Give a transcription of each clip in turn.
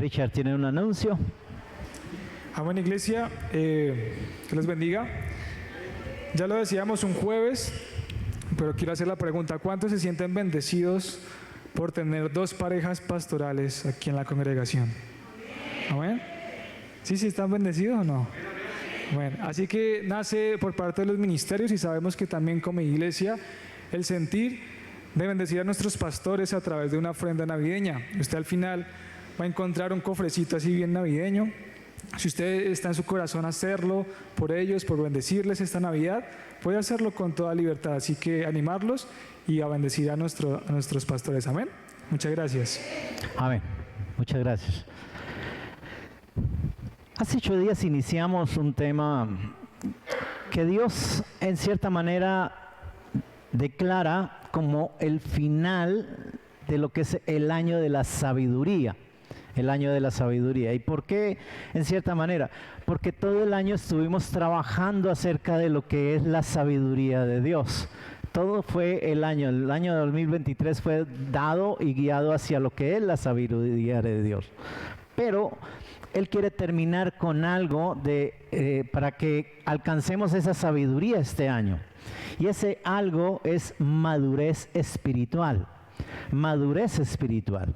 Richard tiene un anuncio. Amén, iglesia, que les bendiga. Ya lo decíamos un jueves, pero quiero hacer la pregunta: ¿cuántos se sienten bendecidos por tener dos parejas pastorales aquí en la congregación? Amén. ¿Sí están bendecidos o no? Bueno, así que nace por parte de los ministerios, y sabemos que también como iglesia el sentir de bendecir a nuestros pastores a través de una ofrenda navideña. Usted al final va a encontrar un cofrecito así bien navideño. Si usted está en su corazón hacerlo por ellos, por bendecirles esta Navidad, puede hacerlo con toda libertad. Así que animarlos y a bendecir a nuestros pastores. Amén. Muchas gracias. Amén. Muchas gracias. Hace 8 días iniciamos un tema que Dios en cierta manera declara como el final de lo que es el año de la sabiduría. El año de la sabiduría. ¿Y por qué en cierta manera? Porque todo el año estuvimos trabajando acerca de lo que es la sabiduría de Dios. Todo fue el año 2023 fue dado y guiado hacia lo que es la sabiduría de Dios. Pero Él quiere terminar con algo para que alcancemos esa sabiduría este año. Y ese algo es madurez espiritual. Madurez espiritual.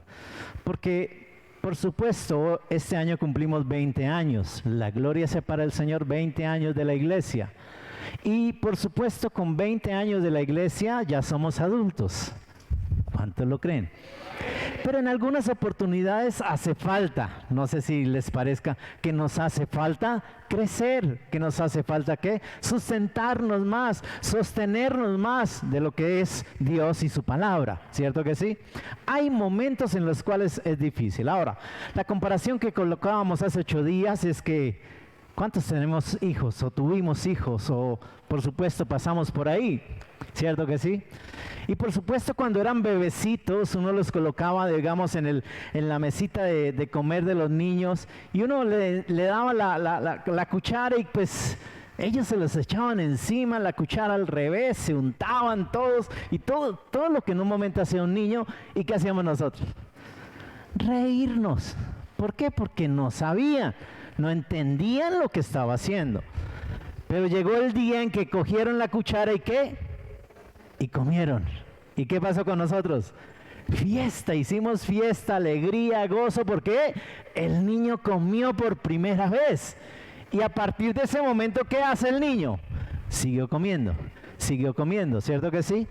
Porque por supuesto, este año cumplimos 20 años. La gloria sea para el Señor, 20 años de la iglesia. Y por supuesto, con 20 años de la iglesia ya somos adultos. ¿Cuántos lo creen? Pero en algunas oportunidades hace falta, no sé si les parezca, que nos hace falta crecer, que nos hace falta ¿qué? Sustentarnos más, sostenernos más de lo que es Dios y su palabra, ¿cierto que sí? Hay momentos en los cuales es difícil. Ahora, la comparación que colocábamos hace 8 días es que ¿cuántos tenemos hijos o tuvimos hijos o por supuesto pasamos por ahí? ¿Cierto que sí? Y por supuesto cuando eran bebecitos uno los colocaba, digamos, en la mesita de comer de los niños y uno le daba la cuchara y pues ellos se los echaban encima, la cuchara al revés, se untaban todos y todo lo que en un momento hacía un niño. ¿Y qué hacíamos nosotros? Reírnos. ¿Por qué? Porque no sabían, no entendían lo que estaba haciendo. Pero llegó el día en que cogieron la cuchara y ¿qué? Y comieron. ¿Y qué pasó con nosotros? Fiesta, hicimos fiesta, alegría, gozo, porque el niño comió por primera vez. Y a partir de ese momento, ¿qué hace el niño? Siguió comiendo, ¿cierto que sí?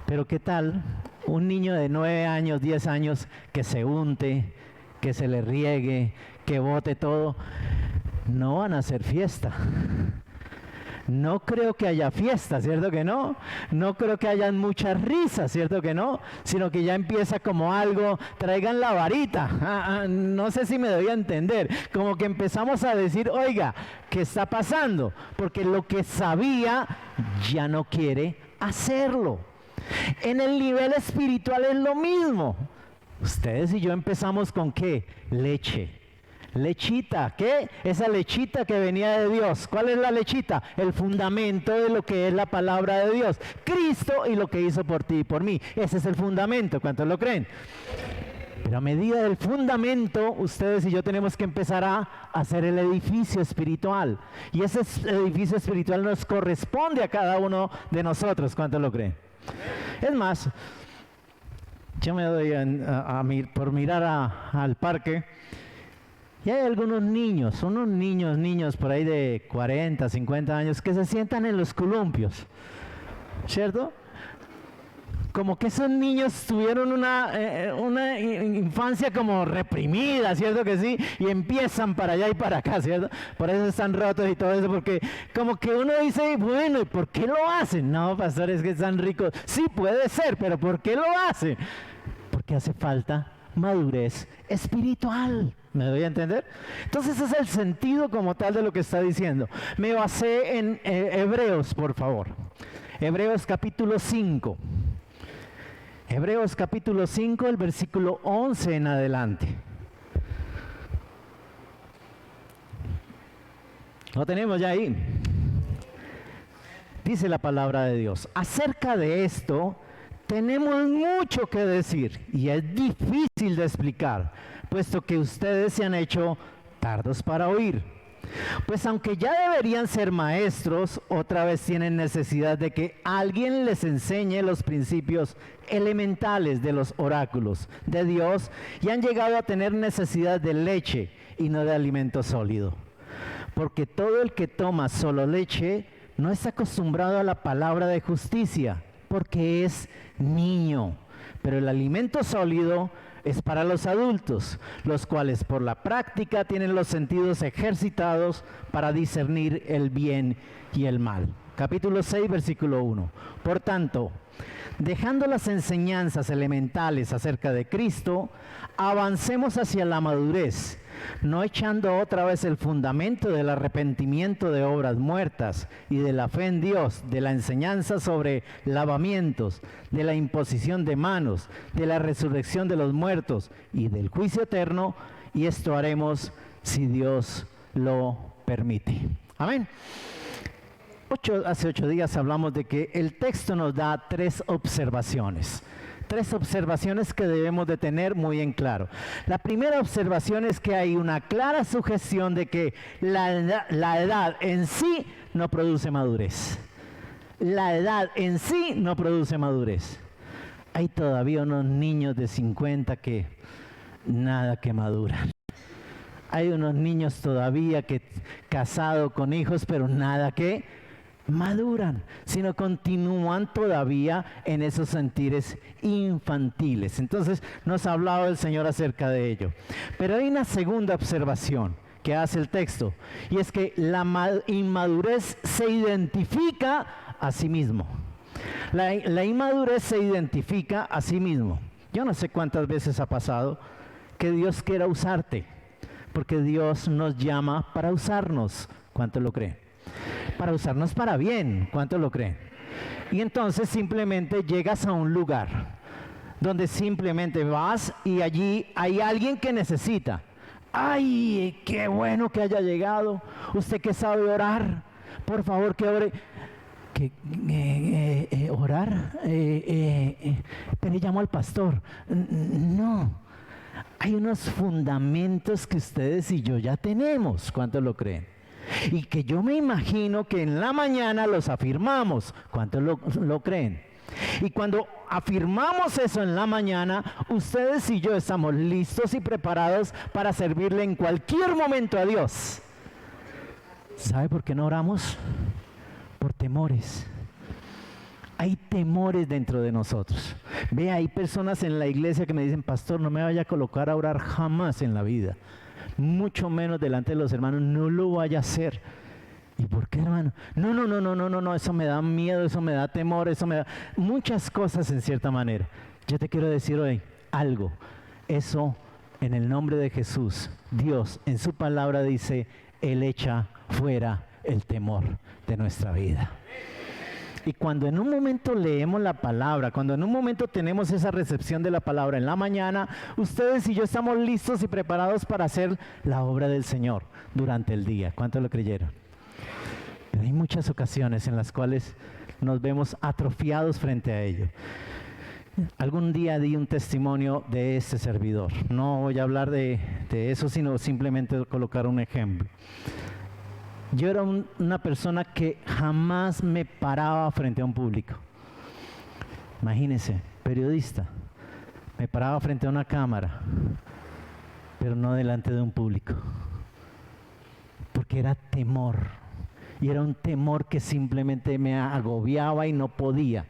Pero ¿qué tal un niño de 9 años, 10 años, que se unte, que se le riegue, que bote todo? No van a hacer fiesta. No creo que haya fiesta, ¿cierto que no? No creo que hayan muchas risas, ¿cierto que no? Sino que ya empieza como algo, traigan la varita. No sé si me doy a entender. Como que empezamos a decir, oiga, ¿qué está pasando? Porque lo que sabía ya no quiere hacerlo. En el nivel espiritual es lo mismo. Ustedes y yo empezamos con ¿qué? Leche. Lechita, ¿qué? Esa lechita que venía de Dios. ¿Cuál es la lechita? El fundamento de lo que es la palabra de Dios. Cristo y lo que hizo por ti y por mí. Ese es el fundamento, ¿cuántos lo creen? Pero a medida del fundamento, ustedes y yo tenemos que empezar a hacer el edificio espiritual. Y ese edificio espiritual nos corresponde a cada uno de nosotros, ¿cuántos lo creen? Es más, yo me doy por mirar al parque. Y hay algunos niños, unos niños por ahí de 40, 50 años que se sientan en los columpios, ¿cierto? Como que esos niños tuvieron una infancia como reprimida, ¿cierto que sí? Y empiezan para allá y para acá, ¿cierto? Por eso están rotos y todo eso, porque como que uno dice, bueno, ¿y por qué lo hacen? No, pastor, es que están ricos. Sí, puede ser, pero ¿por qué lo hacen? Porque hace falta madurez espiritual. ¿Me doy a entender? Entonces ese es el sentido como tal de lo que está diciendo. Me basé en Hebreos, por favor. Hebreos capítulo 5. Hebreos capítulo 5, el versículo 11 en adelante. ¿Lo tenemos ya ahí? Dice la palabra de Dios. Acerca de esto tenemos mucho que decir y es difícil de explicar, puesto que ustedes se han hecho tardos para oír. Pues aunque ya deberían ser maestros, otra vez tienen necesidad de que alguien les enseñe los principios elementales de los oráculos de Dios y han llegado a tener necesidad de leche y no de alimento sólido. Porque todo el que toma solo leche no está acostumbrado a la palabra de justicia, porque es niño. Pero el alimento sólido es para los adultos, los cuales por la práctica tienen los sentidos ejercitados para discernir el bien y el mal. Capítulo 6, versículo 1. Por tanto, dejando las enseñanzas elementales acerca de Cristo, avancemos hacia la madurez, no echando otra vez el fundamento del arrepentimiento de obras muertas y de la fe en Dios, de la enseñanza sobre lavamientos, de la imposición de manos, de la resurrección de los muertos y del juicio eterno, y esto haremos si Dios lo permite. Amén. Hace 8 días hablamos de que el texto nos da 3 observaciones. 3 observaciones que debemos de tener muy en claro. La primera observación es que hay una clara sugestión de que la edad en sí no produce madurez. La edad en sí no produce madurez. Hay todavía unos niños de 50 que nada que maduran. Hay unos niños todavía que casados con hijos, pero nada que maduran, sino continúan todavía en esos sentires infantiles. Entonces nos ha hablado el Señor acerca de ello. Pero hay una segunda observación que hace el texto, y es que la inmadurez se identifica a sí mismo. La inmadurez se identifica a sí mismo. Yo no sé cuántas veces ha pasado que Dios quiera usarte, porque Dios nos llama para usarnos. ¿Cuánto lo creen? Para usarnos para bien. ¿Cuánto lo creen? Y entonces simplemente llegas a un lugar donde simplemente vas y allí hay alguien que necesita. ¡Ay, qué bueno que haya llegado! Usted que sabe orar, por favor que ore. ¿Orar? Pero llamo al pastor. No. Hay unos fundamentos que ustedes y yo ya tenemos. ¿Cuántos lo creen? Y que yo me imagino que en la mañana los afirmamos. ¿Cuántos lo creen? Y cuando afirmamos eso en la mañana, ustedes y yo estamos listos y preparados para servirle en cualquier momento a Dios. ¿Sabe por qué no oramos? Por temores. Hay temores dentro de nosotros. Ve, hay personas en la iglesia que me dicen, pastor, no me vaya a colocar a orar jamás en la vida. Mucho menos delante de los hermanos, no lo vaya a hacer. ¿Y por qué, hermano? No, eso me da miedo, eso me da temor, eso me da muchas cosas en cierta manera. Yo te quiero decir hoy algo. Eso, en el nombre de Jesús, Dios en su palabra dice, Él echa fuera el temor de nuestra vida. Y cuando en un momento leemos la palabra, cuando en un momento tenemos esa recepción de la palabra en la mañana, ustedes y yo estamos listos y preparados para hacer la obra del Señor durante el día. ¿Cuántos lo creyeron? Pero hay muchas ocasiones en las cuales nos vemos atrofiados frente a ello. Algún día di un testimonio de este servidor. No voy a hablar de eso, sino simplemente colocar un ejemplo. Yo era una persona que jamás me paraba frente a un público. Imagínense, periodista. Me paraba frente a una cámara, pero no delante de un público. Porque era temor. Y era un temor que simplemente me agobiaba y no podía.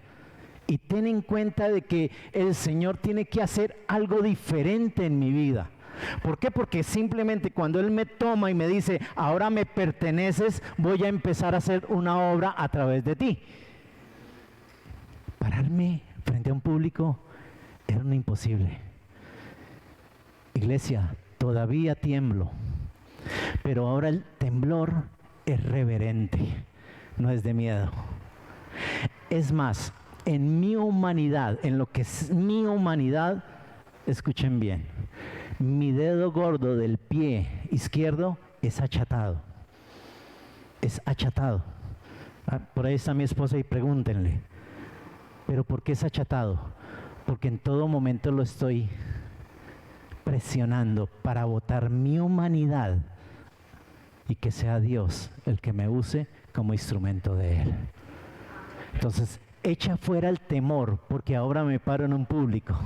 Y ten en cuenta de que el Señor tiene que hacer algo diferente en mi vida. ¿Por qué? Porque simplemente cuando Él me toma y me dice, ahora me perteneces, voy a empezar a hacer una obra a través de ti. Pararme frente a un público era un imposible. Iglesia, todavía tiemblo, pero ahora el temblor es reverente, no es de miedo. Es más, en mi humanidad, en lo que es mi humanidad, escuchen bien, mi dedo gordo del pie izquierdo es achatado. Es achatado. Por ahí está mi esposa y pregúntenle. ¿Pero por qué es achatado? Porque en todo momento lo estoy presionando para botar mi humanidad y que sea Dios el que me use como instrumento de Él. Entonces, echa fuera el temor, porque ahora me paro en un público.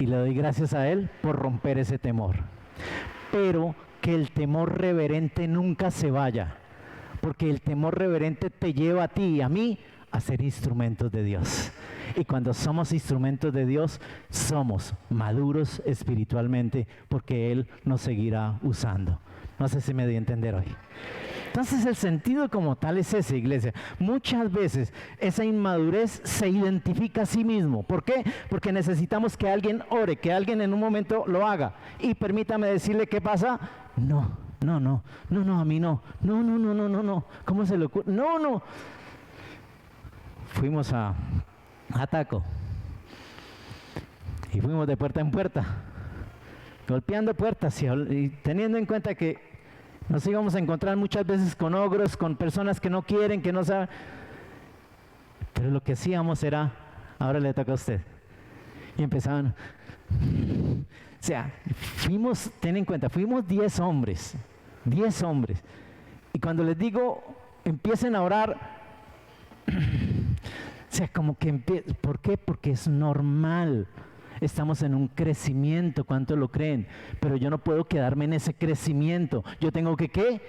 Y le doy gracias a Él por romper ese temor. Pero que el temor reverente nunca se vaya. Porque el temor reverente te lleva a ti y a mí a ser instrumentos de Dios. Y cuando somos instrumentos de Dios, somos maduros espiritualmente porque Él nos seguirá usando. No sé si me di a entender hoy. Entonces el sentido como tal es ese, iglesia. Muchas veces esa inmadurez se identifica a sí mismo. ¿Por qué? Porque necesitamos que alguien ore, que alguien en un momento lo haga. Y permítame decirle qué pasa. No, a mí no. No. ¿Cómo se le ocurre? No. Fuimos a Taco. Y fuimos de puerta en puerta. Golpeando puertas y teniendo en cuenta que nos íbamos a encontrar muchas veces con ogros, con personas que no quieren, que no saben. Pero lo que hacíamos era, ahora le toca a usted. Y empezaban. O sea, ten en cuenta, fuimos 10 hombres. 10 hombres. Y cuando les digo, empiecen a orar. O sea, como que ¿por qué? Porque es normal. Estamos en un crecimiento, ¿cuánto lo creen? Pero yo no puedo quedarme en ese crecimiento. Yo tengo que, ¿qué?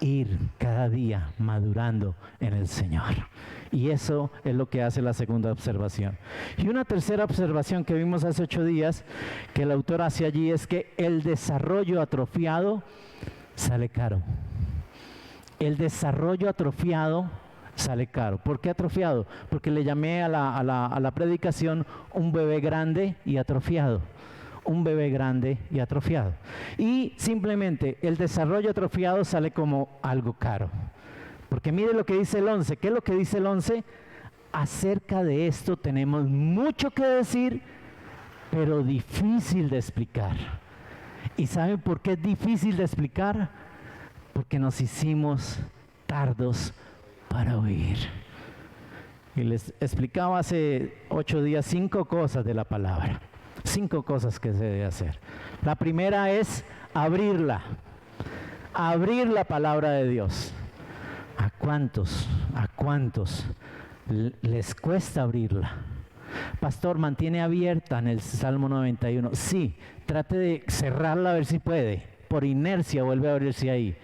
ir cada día madurando en el Señor. Y eso es lo que hace la segunda observación. Y una tercera observación que vimos hace 8 días, que el autor hace allí, es que el desarrollo atrofiado sale caro. El desarrollo atrofiado sale caro. ¿Por qué atrofiado? Porque le llamé a la predicación un bebé grande y atrofiado. Un bebé grande y atrofiado. Y simplemente el desarrollo atrofiado sale como algo caro. Porque mire lo que dice el 11. ¿Qué es lo que dice el 11? Acerca de esto tenemos mucho que decir, pero difícil de explicar. ¿Y saben por qué es difícil de explicar? Porque nos hicimos tardos para oír. Y les explicaba hace 8 días 5 cosas de la palabra. 5 cosas que se debe hacer. La primera es abrirla. Abrir la palabra de Dios. ¿A cuántos les cuesta abrirla? Pastor, mantiene abierta en el Salmo 91. Sí, trate de cerrarla a ver si puede. Por inercia vuelve a abrirse ahí.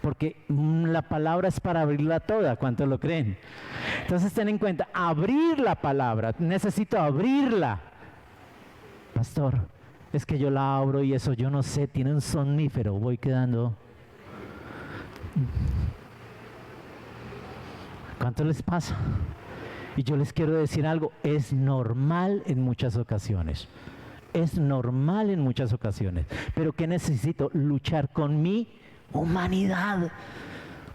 Porque la palabra es para abrirla toda. ¿Cuántos lo creen? Entonces ten en cuenta, abrir la palabra. Necesito abrirla. Pastor, es que yo la abro y eso yo no sé, tiene un somnífero. Voy quedando... ¿Cuánto les pasa? Y yo les quiero decir algo, es normal en muchas ocasiones. Es normal en muchas ocasiones. Pero ¿qué necesito? Luchar con mi humanidad.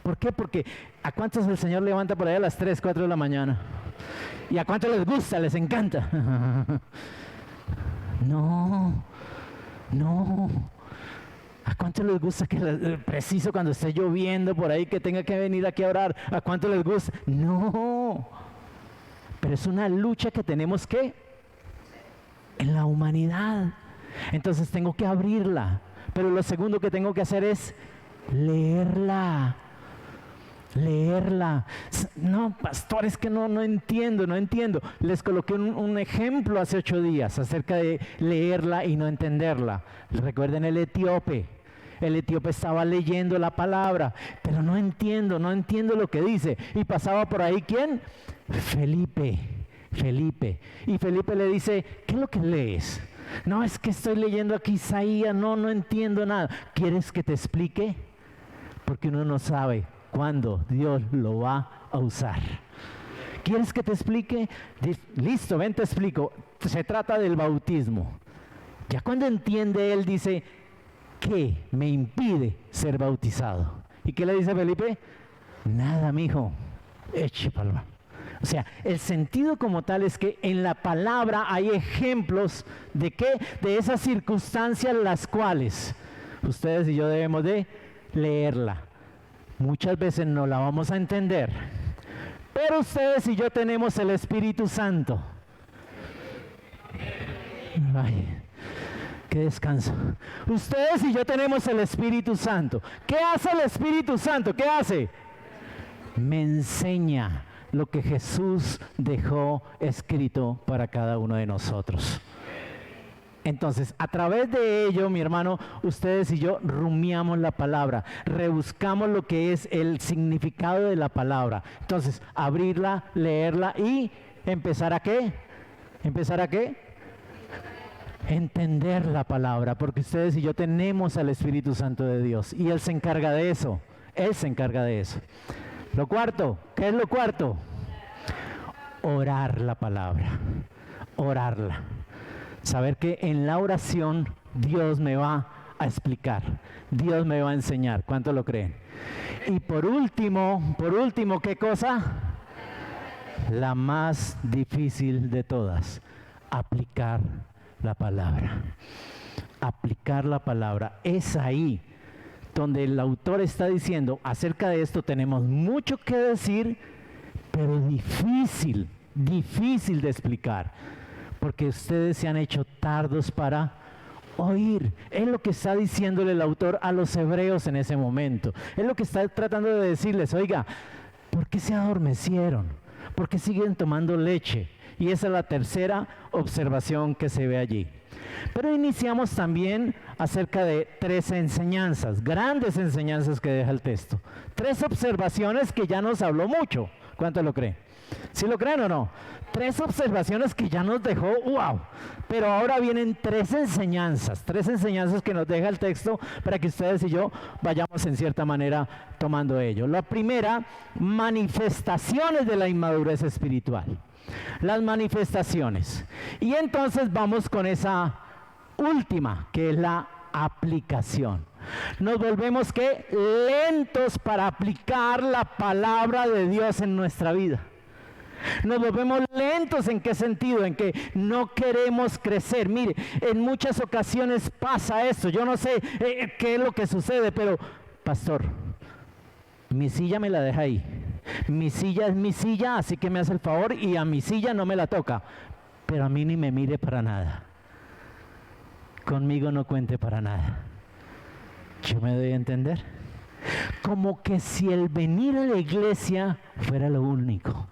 ¿Por qué? Porque ¿a cuántos el Señor levanta por ahí a las 3, 4 de la mañana? ¿Y a cuántos les gusta, les encanta? No. ¿A cuánto les gusta que preciso cuando esté lloviendo por ahí que tenga que venir aquí a orar? ¿A cuánto les gusta? No. Pero es una lucha que tenemos que en la humanidad. Entonces tengo que abrirla. Pero lo segundo que tengo que hacer es leerla. Leerla. No, pastor, es que no entiendo. Les coloqué un ejemplo hace 8 días acerca de leerla y no entenderla. Recuerden el etíope. El etíope estaba leyendo la palabra, pero no entiendo lo que dice. Y pasaba por ahí, ¿quién? Felipe. Y Felipe le dice, ¿qué es lo que lees? No, es que estoy leyendo aquí Isaías, no entiendo nada. ¿Quieres que te explique? Porque uno no sabe cuándo Dios lo va a usar. ¿Quieres que te explique? Listo, ven, te explico. Se trata del bautismo. Ya cuando entiende él dice, ¿qué me impide ser bautizado? ¿Y qué le dice Felipe? Nada, mijo, eche palma. O sea, el sentido como tal es que en la palabra hay ejemplos de qué, de esas circunstancias las cuales ustedes y yo debemos de leerla. Muchas veces no la vamos a entender, pero ustedes y yo tenemos el Espíritu Santo. Ay, qué descanso. Ustedes y yo tenemos el Espíritu Santo. ¿Qué hace el Espíritu Santo? ¿Qué hace? Me enseña lo que Jesús dejó escrito para cada uno de nosotros. Entonces, a través de ello, mi hermano, ustedes y yo rumiamos la palabra, rebuscamos lo que es el significado de la palabra. Entonces, abrirla, leerla y empezar a ¿qué? ¿Empezar a qué? Entender la palabra, porque ustedes y yo tenemos al Espíritu Santo de Dios y Él se encarga de eso. Él se encarga de eso. Lo cuarto, ¿qué es lo cuarto? Orar la palabra, orarla. Saber que en la oración Dios me va a explicar, Dios me va a enseñar. ¿Cuánto lo creen? Y por último, ¿qué cosa? La más difícil de todas, aplicar la palabra. Aplicar la palabra. Es ahí donde el autor está diciendo, acerca de esto tenemos mucho que decir, pero difícil de explicar. Porque ustedes se han hecho tardos para oír. Es lo que está diciéndole el autor a los hebreos en ese momento. Es lo que está tratando de decirles, oiga, ¿por qué se adormecieron? ¿Por qué siguen tomando leche? Y esa es la tercera observación que se ve allí. Pero iniciamos también acerca de 3 enseñanzas, grandes enseñanzas que deja el texto. 3 observaciones que ya nos habló mucho. ¿Cuánto lo creen? ¿Sí lo creen o no? 3 observaciones que ya nos dejó, wow. Pero ahora vienen 3 enseñanzas que nos deja el texto para que ustedes y yo vayamos en cierta manera tomando ello. La primera, manifestaciones de la inmadurez espiritual. Las manifestaciones. Y entonces vamos con esa última, que es la aplicación. Nos volvemos ¿qué? Lentos para aplicar la palabra de Dios en nuestra vida. Nos volvemos lentos. ¿En qué sentido? En que no queremos crecer. Mire, en muchas ocasiones pasa esto. Yo no sé qué es lo que sucede, pero pastor, mi silla me la deja ahí. Mi silla es mi silla, así que me hace el favor y a mi silla no me la toca. Pero a mí ni me mire para nada. Conmigo no cuente para nada. ¿Yo me doy a entender? Como que si el venir a la iglesia fuera lo único.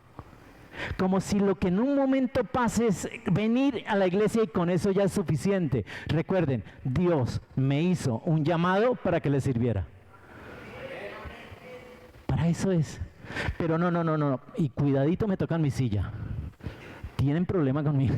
Como si lo que en un momento pase es venir a la iglesia y con eso ya es suficiente. Recuerden, Dios me hizo un llamado para que le sirviera. Para eso es. Pero no. Y cuidadito, me tocan mi silla. Tienen problema conmigo.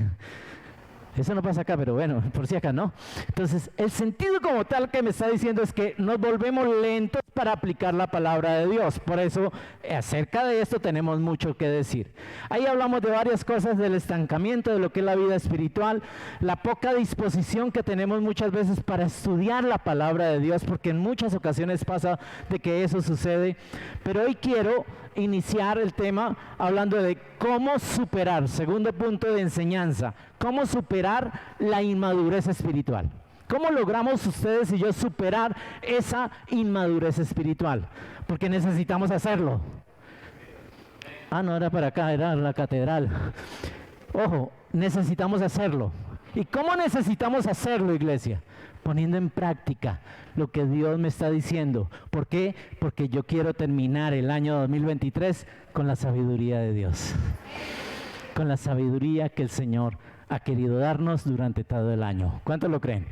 Eso no pasa acá, pero bueno, por si acá no. Entonces, el sentido como tal que me está diciendo es que nos volvemos lentos para aplicar la palabra de Dios. Por eso, acerca de esto tenemos mucho que decir. Ahí hablamos de varias cosas, del estancamiento, de lo que es la vida espiritual, la poca disposición que tenemos muchas veces para estudiar la palabra de Dios, porque en muchas ocasiones pasa de que eso sucede. Pero hoy quiero iniciar el tema hablando de cómo superar, segundo punto de enseñanza, cómo superar la inmadurez espiritual. ¿Cómo logramos ustedes y yo superar esa inmadurez espiritual? Porque necesitamos hacerlo. No era para acá, era la catedral. Ojo, necesitamos hacerlo. ¿Y cómo necesitamos hacerlo, iglesia? Poniendo en práctica lo que Dios me está diciendo. ¿Por qué? Porque yo quiero terminar el año 2023 con la sabiduría de Dios. Con la sabiduría que el Señor ha querido darnos durante todo el año. ¿Cuántos lo creen?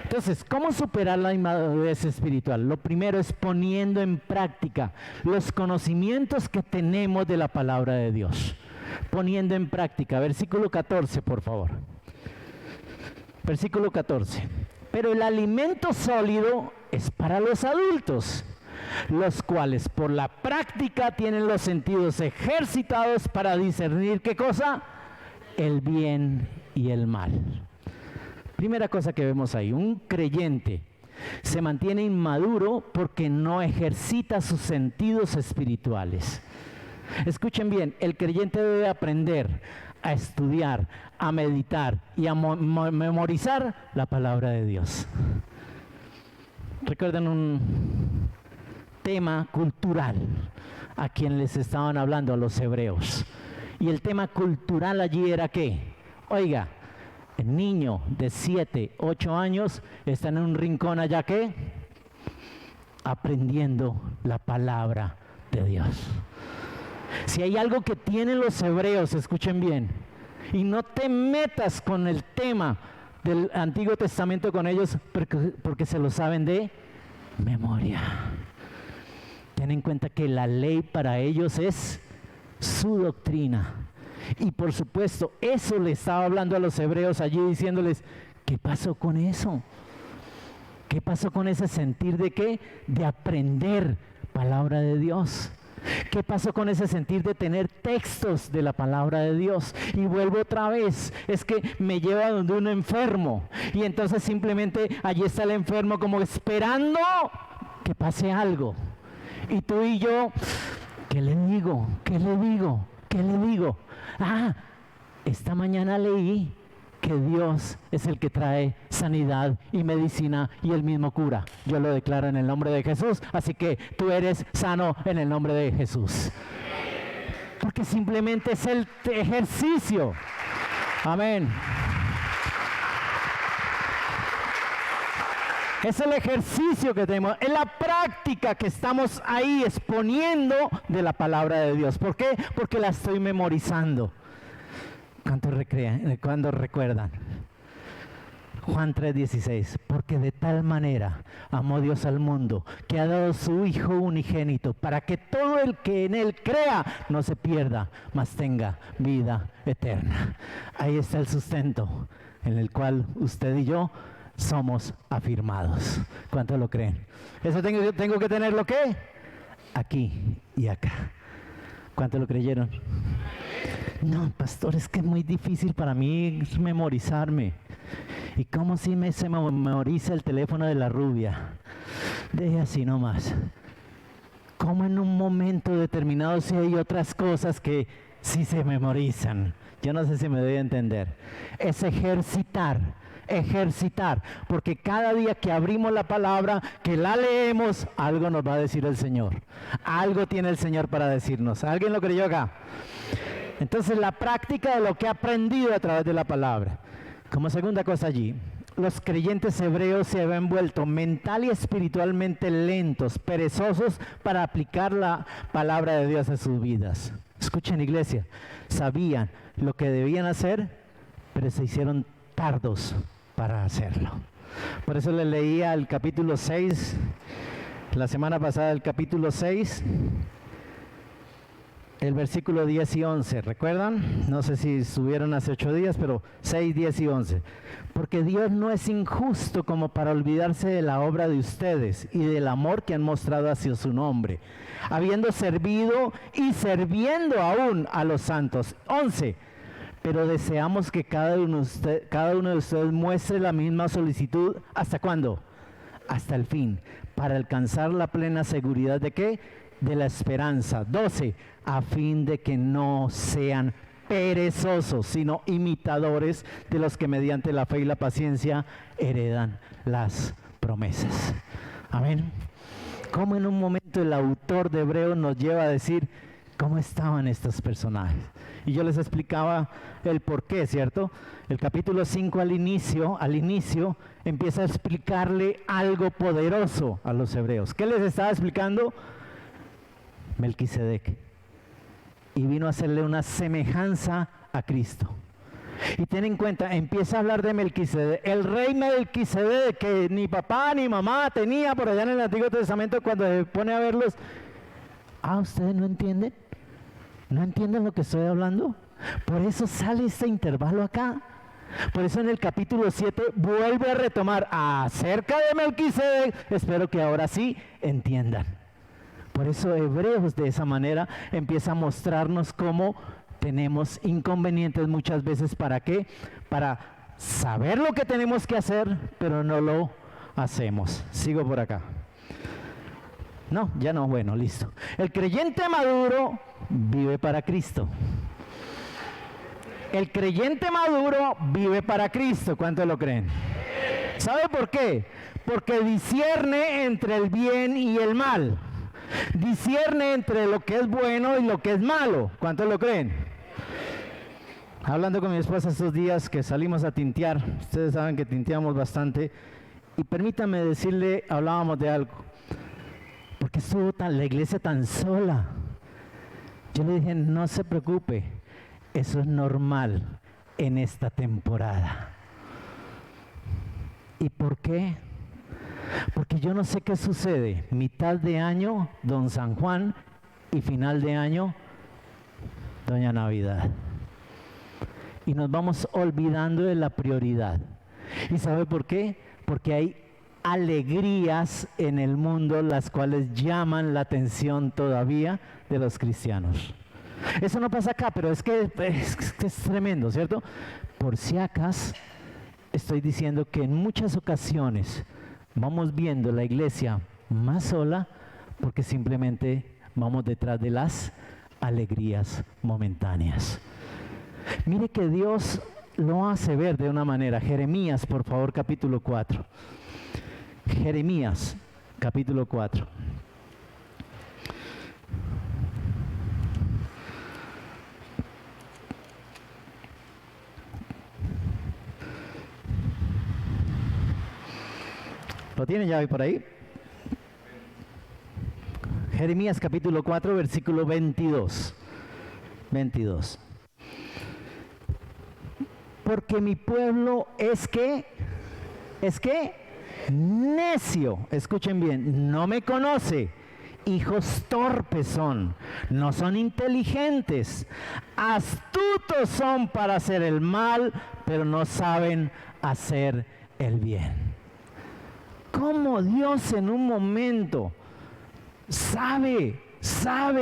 Entonces, ¿cómo superar la inmadurez espiritual? Lo primero es poniendo en práctica los conocimientos que tenemos de la palabra de Dios. Poniendo en práctica. Versículo 14, por favor. Versículo 14. Pero el alimento sólido es para los adultos, los cuales por la práctica tienen los sentidos ejercitados para discernir ¿qué cosa? El bien y el mal. Primera cosa que vemos ahí, un creyente se mantiene inmaduro porque no ejercita sus sentidos espirituales. Escuchen bien, el creyente debe aprender a estudiar, a meditar y a memorizar la palabra de Dios. Recuerden un tema cultural a quien les estaban hablando, a los hebreos. Y el tema cultural allí era ¿qué? Oiga, el niño de 7, 8 años está en un rincón allá ¿qué? Aprendiendo la palabra de Dios. Si hay algo que tienen los hebreos, escuchen bien, y no te metas con el tema del Antiguo Testamento con ellos porque se lo saben de memoria. Ten en cuenta que la ley para ellos es su doctrina. Y por supuesto, eso le estaba hablando a los hebreos allí diciéndoles, ¿qué pasó con eso? ¿Qué pasó con ese sentir de qué? De aprender palabra de Dios. ¿Qué pasó con ese sentir de tener textos de la palabra de Dios? Y vuelvo otra vez, es que me lleva donde un enfermo y entonces simplemente allí está el enfermo como esperando que pase algo. Y tú y yo, ¿qué le digo? ¿Qué le digo? ¿Qué le digo? Esta mañana leí que Dios es el que trae sanidad y medicina y Él mismo cura. Yo lo declaro en el nombre de Jesús, así que tú eres sano en el nombre de Jesús. Porque simplemente es el ejercicio. Amén. Es el ejercicio que tenemos, es la práctica que estamos ahí exponiendo de la palabra de Dios. ¿Por qué? Porque la estoy memorizando. ¿Cuántos recuerdan? Juan 3:16, porque de tal manera amó Dios al mundo, que ha dado su Hijo unigénito, para que todo el que en Él crea no se pierda, mas tenga vida eterna. Ahí está el sustento en el cual usted y yo somos afirmados. ¿Cuántos lo creen? ¿Eso tengo que tenerlo qué? Aquí y acá. ¿Cuántos lo creyeron? No, pastor, es que es muy difícil para mí memorizarme. ¿Y cómo si se memoriza el teléfono de la rubia? Deje así nomás. ¿Cómo en un momento determinado si hay otras cosas que sí se memorizan? Yo no sé si me doy a entender. Es ejercitar, porque cada día que abrimos la palabra, que la leemos, algo nos va a decir el Señor. Algo tiene el Señor para decirnos. ¿Alguien lo creyó acá? Entonces la práctica de lo que he aprendido a través de la palabra. Como segunda cosa allí, los creyentes hebreos se habían vuelto mental y espiritualmente lentos, perezosos para aplicar la palabra de Dios a sus vidas. Escuchen, iglesia, sabían lo que debían hacer, pero se hicieron tardos para hacerlo. Por eso le leía el capítulo 6, la semana pasada el capítulo 6, el versículo 10 y 11, ¿recuerdan? No sé si estuvieron hace 8 días, pero 6, 10 y 11. Porque Dios no es injusto como para olvidarse de la obra de ustedes y del amor que han mostrado hacia su nombre, habiendo servido y sirviendo aún a los santos. 11. Pero deseamos que cada uno de ustedes muestre la misma solicitud. ¿Hasta cuándo? Hasta el fin, para alcanzar la plena seguridad ¿de qué? De la esperanza. 12. A fin de que no sean perezosos, sino imitadores de los que mediante la fe y la paciencia heredan las promesas. Amén. Como en un momento el autor de Hebreos nos lleva a decir cómo estaban estos personajes. Y yo les explicaba el por qué, ¿cierto? El capítulo 5 al inicio empieza a explicarle algo poderoso a los hebreos. ¿Qué les estaba explicando? Melquisedec. Y vino a hacerle una semejanza a Cristo. Y ten en cuenta, empieza a hablar de Melquisedec, el rey Melquisedec que ni papá ni mamá tenía por allá en el Antiguo Testamento. Cuando se pone a verlos, ¿ustedes no entienden? ¿No entienden lo que estoy hablando? Por eso sale este intervalo acá. Por eso en el capítulo 7 vuelve a retomar acerca de Melquisedec. Espero que ahora sí entiendan. Por eso Hebreos de esa manera empieza a mostrarnos cómo tenemos inconvenientes muchas veces. ¿Para qué? Para saber lo que tenemos que hacer, pero no lo hacemos. Sigo por acá. No, ya no, bueno, listo. El creyente maduro vive para Cristo. El creyente maduro vive para Cristo. ¿Cuántos lo creen? ¿Sabe por qué? Porque discierne entre el bien y el mal. Discierne entre lo que es bueno y lo que es malo. ¿Cuántos lo creen? Hablando con mi esposa estos días que salimos a tintear, ustedes saben que tinteamos bastante, y permítanme decirle, hablábamos de algo, porque estuvo la iglesia tan sola. Yo le dije, no se preocupe, eso es normal en esta temporada. ¿Y por qué? Porque yo no sé qué sucede, mitad de año, Don San Juan, y final de año, Doña Navidad. Y nos vamos olvidando de la prioridad. ¿Y sabe por qué? Porque hay alegrías en el mundo las cuales llaman la atención todavía de los cristianos. Eso no pasa acá, pero es que es tremendo, ¿cierto? Por si acaso, estoy diciendo que en muchas ocasiones vamos viendo la iglesia más sola porque simplemente vamos detrás de las alegrías momentáneas. Mire que Dios lo hace ver de una manera. Jeremías, por favor, capítulo 4. Jeremías, capítulo 4. ¿Lo tienen ya por ahí? Jeremías capítulo 4, versículo 22. 22. Porque mi pueblo es que es que necio, escuchen bien, no me conoce. Hijos torpes son, no son inteligentes, astutos son para hacer el mal, pero no saben hacer el bien. ¿Cómo Dios en un momento sabe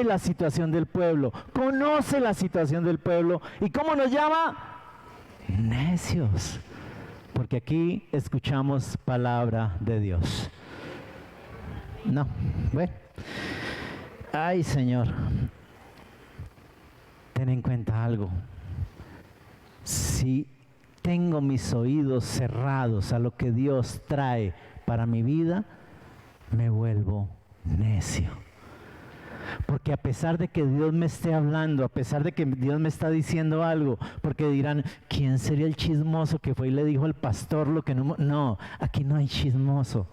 la situación del pueblo, conoce la situación del pueblo? ¿Y cómo nos llama? Necios. Porque aquí escuchamos palabra de Dios. No, bueno. Ay, Señor, ten en cuenta algo. Si tengo mis oídos cerrados a lo que Dios trae para mi vida, me vuelvo necio. Porque a pesar de que Dios me esté hablando, a pesar de que Dios me está diciendo algo, porque dirán, ¿quién sería el chismoso que fue y le dijo al pastor lo que no? No, aquí no hay chismoso.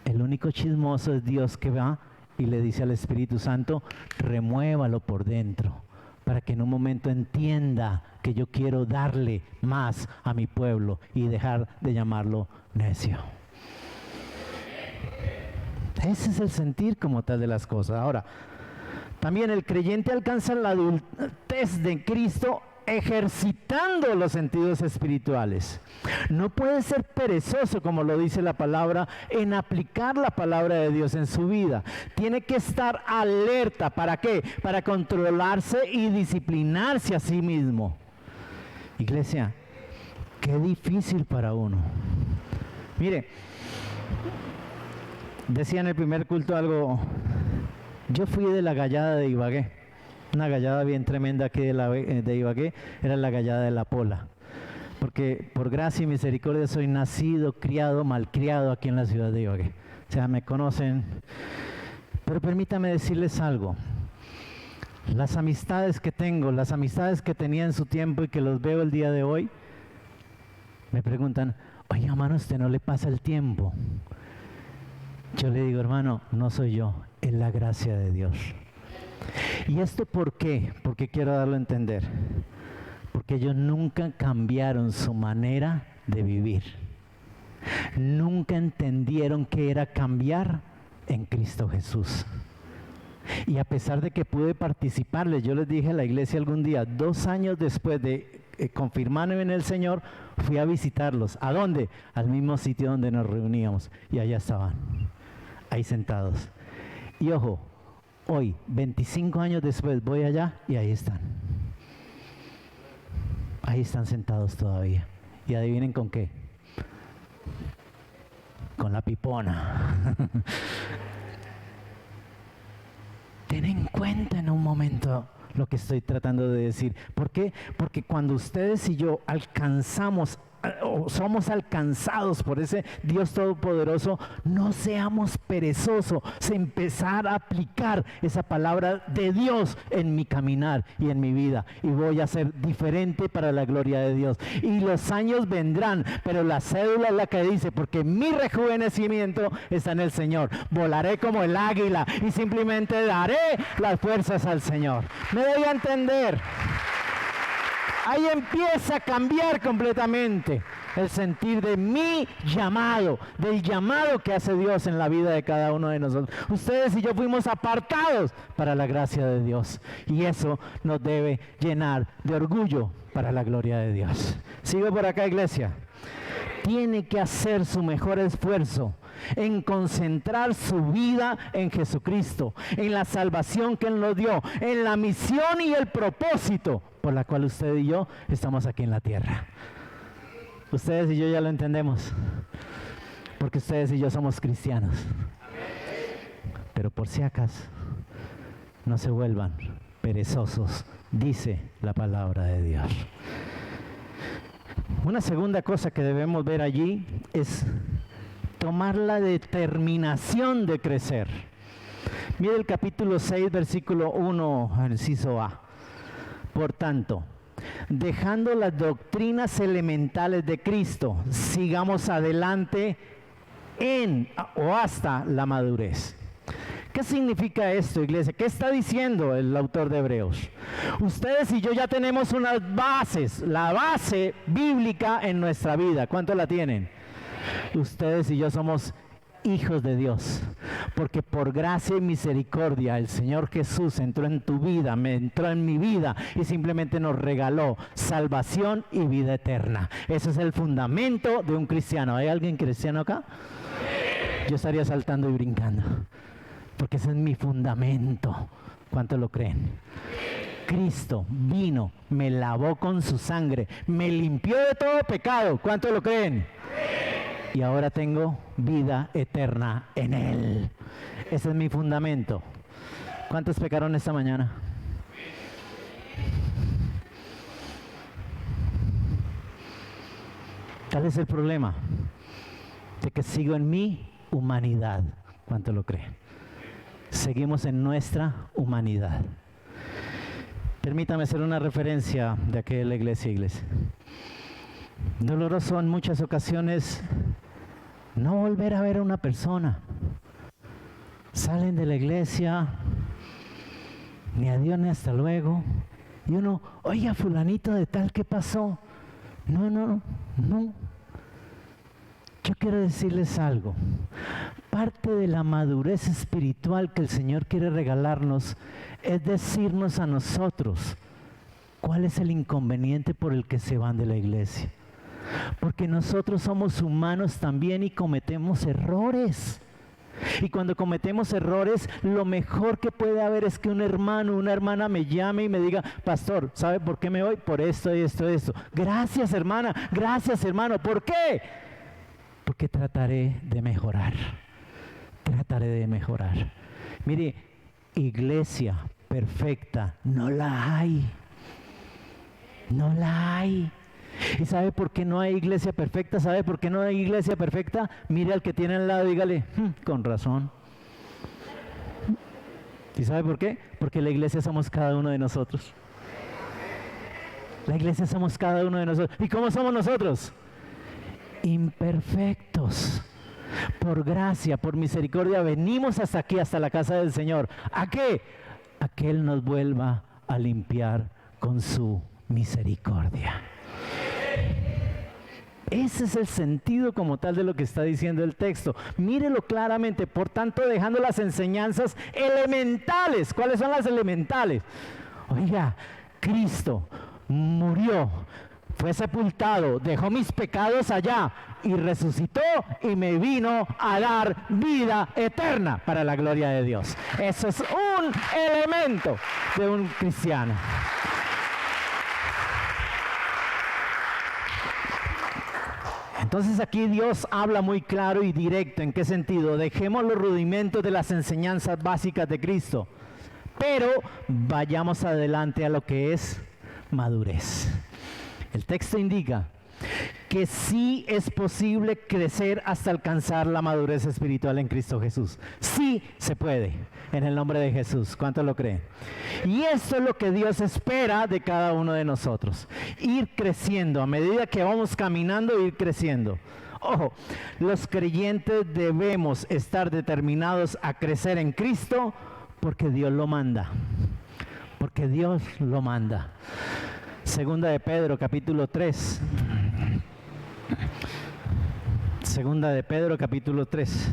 El único chismoso es Dios, que va y le dice al Espíritu Santo, remuévalo por dentro, para que en un momento entienda que yo quiero darle más a mi pueblo y dejar de llamarlo necio. Ese es el sentir como tal de las cosas. Ahora, también el creyente alcanza la adultez de Cristo ejercitando los sentidos espirituales. No puede ser perezoso, como lo dice la palabra, en aplicar la palabra de Dios en su vida. Tiene que estar alerta. ¿Para qué? Para controlarse y disciplinarse a sí mismo. Iglesia, qué difícil para uno. Mire, decía en el primer culto algo. Yo fui de la Gallada de Ibagué. Una gallada bien tremenda aquí de Ibagué, era la gallada de La Pola. Porque por gracia y misericordia soy nacido, criado, malcriado aquí en la ciudad de Ibagué. O sea, me conocen. Pero permítame decirles algo. Las amistades que tengo, las amistades que tenía en su tiempo y que los veo el día de hoy, me preguntan, oye, hermano, ¿usted no le pasa el tiempo? Yo le digo, hermano, no soy yo, es la gracia de Dios. ¿Y esto por qué? Porque quiero darlo a entender. Porque ellos nunca cambiaron su manera de vivir. Nunca entendieron qué era cambiar en Cristo Jesús. Y a pesar de que pude participarles, yo les dije a la iglesia algún día, 2 años después de confirmarme en el Señor, fui a visitarlos. ¿A dónde? Al mismo sitio donde nos reuníamos. Y allá estaban, ahí sentados. Y ojo, hoy, 25 años después, voy allá y ahí están. Ahí están sentados todavía. Y adivinen con qué. Con la pipona. Ten en cuenta en un momento lo que estoy tratando de decir. ¿Por qué? Porque cuando ustedes y yo alcanzamos o somos alcanzados por ese Dios Todopoderoso, no seamos perezosos, empezar a aplicar esa palabra de Dios en mi caminar y en mi vida, y voy a ser diferente para la gloria de Dios. Y los años vendrán, pero la cédula es la que dice, porque mi rejuvenecimiento está en el Señor. Volaré como el águila y simplemente daré las fuerzas al Señor. ¿Me doy a entender? Ahí empieza a cambiar completamente el sentir de mi llamado, del llamado que hace Dios en la vida de cada uno de nosotros. Ustedes y yo fuimos apartados para la gracia de Dios, y eso nos debe llenar de orgullo para la gloria de Dios. Sigo por acá, iglesia. Tiene que hacer su mejor esfuerzo en concentrar su vida en Jesucristo, en la salvación que Él nos dio, en la misión y el propósito por la cual usted y yo estamos aquí en la tierra. Ustedes y yo ya lo entendemos, porque ustedes y yo somos cristianos. Pero por si acaso, no se vuelvan perezosos, dice la palabra de Dios. Una segunda cosa que debemos ver allí es tomar la determinación de crecer. Mire el capítulo 6, versículo 1, inciso A. Por tanto, dejando las doctrinas elementales de Cristo, sigamos adelante en o hasta la madurez. ¿Qué significa esto, iglesia? ¿Qué está diciendo el autor de Hebreos? Ustedes y yo ya tenemos unas bases, la base bíblica en nuestra vida. ¿Cuánto la tienen? Ustedes y yo somos hijos de Dios, porque por gracia y misericordia el Señor Jesús entró en tu vida, me entró en mi vida y simplemente nos regaló salvación y vida eterna. Ese es el fundamento de un cristiano. ¿Hay alguien cristiano acá? Yo estaría saltando y brincando, porque ese es mi fundamento. ¿Cuántos lo creen? Cristo vino, me lavó con su sangre, me limpió de todo pecado. ¿Cuántos lo creen? Y ahora tengo vida eterna en Él. Ese es mi fundamento. ¿Cuántos pecaron esta mañana? ¿Cuál es el problema? De que sigo en mi humanidad. ¿Cuántos lo creen? Seguimos en nuestra humanidad. Permítame hacer una referencia de aquella iglesia. Doloroso en muchas ocasiones no volver a ver a una persona. Salen de la iglesia, ni adiós ni hasta luego. Y uno, oiga, fulanito de tal, ¿qué pasó? No. Yo quiero decirles algo. Parte de la madurez espiritual que el Señor quiere regalarnos es decirnos a nosotros cuál es el inconveniente por el que se van de la iglesia. Porque nosotros somos humanos también y cometemos errores. Y cuando cometemos errores, lo mejor que puede haber es que un hermano, una hermana me llame y me diga, pastor, ¿sabe por qué me voy? Por esto y esto y esto. Gracias, hermana, gracias, hermano. ¿Por qué? Porque trataré de mejorar. Trataré de mejorar. Mire, iglesia perfecta no la hay. No la hay. ¿Y sabe por qué no hay iglesia perfecta? ¿Sabe por qué no hay iglesia perfecta? Mire al que tiene al lado y dígale, con razón. ¿Y sabe por qué? Porque la iglesia somos cada uno de nosotros. La iglesia somos cada uno de nosotros. ¿Y cómo somos nosotros? Imperfectos. Por gracia, por misericordia, venimos hasta aquí, hasta la casa del Señor. ¿A qué? A que Él nos vuelva a limpiar con su misericordia. Ese es el sentido como tal de lo que está diciendo el texto. Mírelo claramente. Por tanto, dejando las enseñanzas elementales. ¿Cuáles son las elementales? Oiga, Cristo murió, fue sepultado, dejó mis pecados allá y resucitó y me vino a dar vida eterna para la gloria de Dios. Eso es un elemento de un cristiano. Entonces aquí Dios habla muy claro y directo. ¿En qué sentido? Dejemos los rudimentos de las enseñanzas básicas de Cristo, pero vayamos adelante a lo que es madurez. El texto indica que sí es posible crecer hasta alcanzar la madurez espiritual en Cristo Jesús. Sí se puede, en el nombre de Jesús. ¿Cuántos lo creen? Y esto es lo que Dios espera de cada uno de nosotros. Ir creciendo, a medida que vamos caminando, ir creciendo. Ojo, los creyentes debemos estar determinados a crecer en Cristo porque Dios lo manda. Porque Dios lo manda. Segunda de Pedro, capítulo 3. Segunda de Pedro, capítulo 3.